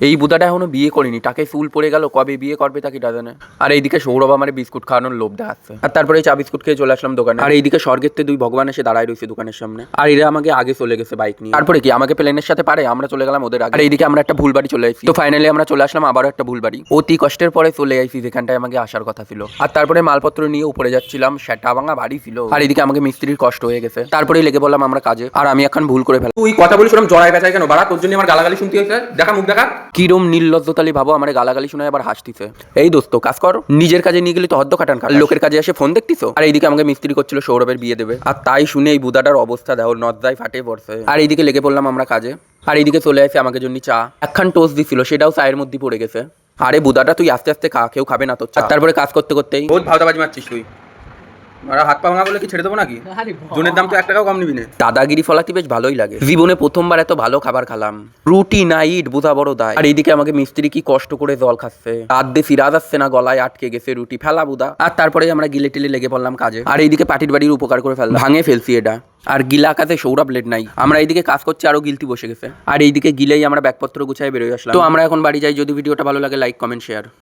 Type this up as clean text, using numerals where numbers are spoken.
এই বুদাটা এখনো বিয়ে করেনি, তাকে চুল পড়ে গেল, কবে বিয়ে করবে তা কিটা জানে। আর এইদিকে সৌরভ আমার বিস্কুট খাওয়ানোর লোভ দেখাচ্ছে, আর তারপরে চা বিস্কুট খেয়ে চলে আসলাম দোকানে। আর এইদিকে স্বর্গের দুই ভগবান এসে দাঁড়ায় রয়েছে দোকানের সামনে, আর এরা আমাকে আগে চলে গেছে বাইক নিয়ে। তারপরে কি আমাকে প্লেনের সাথে পারে, আমরা চলে গেলাম ওদের আগে। আর এইদিকে আমরা একটা ভুল বাড়ি চলে আসছি। তো ফাইনালি আমরা চলে আসলাম আবারও একটা ভুল বাড়ি। অতি কষ্টের পরে চলে আসছি যেখানটায় আমাকে আসার কথা ছিল। আর তারপরে মালপত্র নিয়ে উপরে যাচ্ছিলাম, সেটা ভাঙা বাড়ি ছিল। আর এদিকে আমাকে মিস্ত্রির কষ্ট হয়ে গেছে, তারপরেই লেগে বললাম আমরা কাজে। আর আমি এখন ভুল করে ফেললাম। তুই কথা বলিস ওরকম জড়ায় পেঁচায় কেন বাড়া? তোর জন্য আমার গালাগালি শুনতে হয়েছে। দেখা মুখ দেখা। কিরম নির্লজ্জতালি ভাবো, আমার গালাগালি শুনে আবার হাসতিছে। এই দোস্ত কাজ কর, নিজের কাজে নিয়ে গেলে তো হদ্দ কাটান খা, লোকের কাজে এসে ফোন দেখতিছো। আর এইদিকে আমাকে মিস্ত্রি করছিল সৌরভের বিয়ে দেবে, আর তাই শুনে এই বুদাটার অবস্থা দেখো, নজ্জায় ফাটে পড়ছে। আর এইদিকে লেগে পড়লাম আমরা কাজে। আর এইদিকে চলে আসে আমাকে জন্য চা, একখান টোস্ট দিছিল, সেটাও চায়ের মধ্যে পড়ে গেছে। আরে বুদাটা তুই আস্তে আস্তে খা, কেউ খাবে না তোর চা। তারপরে কাজ করতে করতেই বহুত ভাওতাবাজি মারছিস তুই। আর হাত পা ভাঙা বলে কি ছেড়ে দেবো নাকি? জনের দাম তো 1 টাকাও কম নিবি না। দাদাগিরি ফলাতে বেশ ভালোই লাগে, জীবনে প্রথমবার এত ভালো খাবার খেলাম। রুটি নাইট বোঝা বড় দায়। আর এইদিকে আমাকে মিস্ত্রি কি কষ্ট করে জল খাচ্ছে, হাত দিয়ে ফিরা যাচ্ছে না, গলায় আটকে গেছে, রুটি ফেলা বুদা। আর তারপরে আমরা গিলে টিলে লেগে পড়লাম কাজে। আর এইদিকে পাটির বাড়ির উপকার করে ফেললাম, ভাঙে ফেলছি এটা। আর গিলা কাজে সৌরভ লেট নাই, আমরা এইদিকে কাজ করছি, আরো গিলতি বসে গেছে। আর এইদিকে গিলেই আমরা ব্যাগপত্র গুছাই বেরোয় আসলাম। তো আমরা এখন বাড়ি যাই। যদি ভিডিওটা ভালো লাগে লাইক কমেন্ট শেয়ার।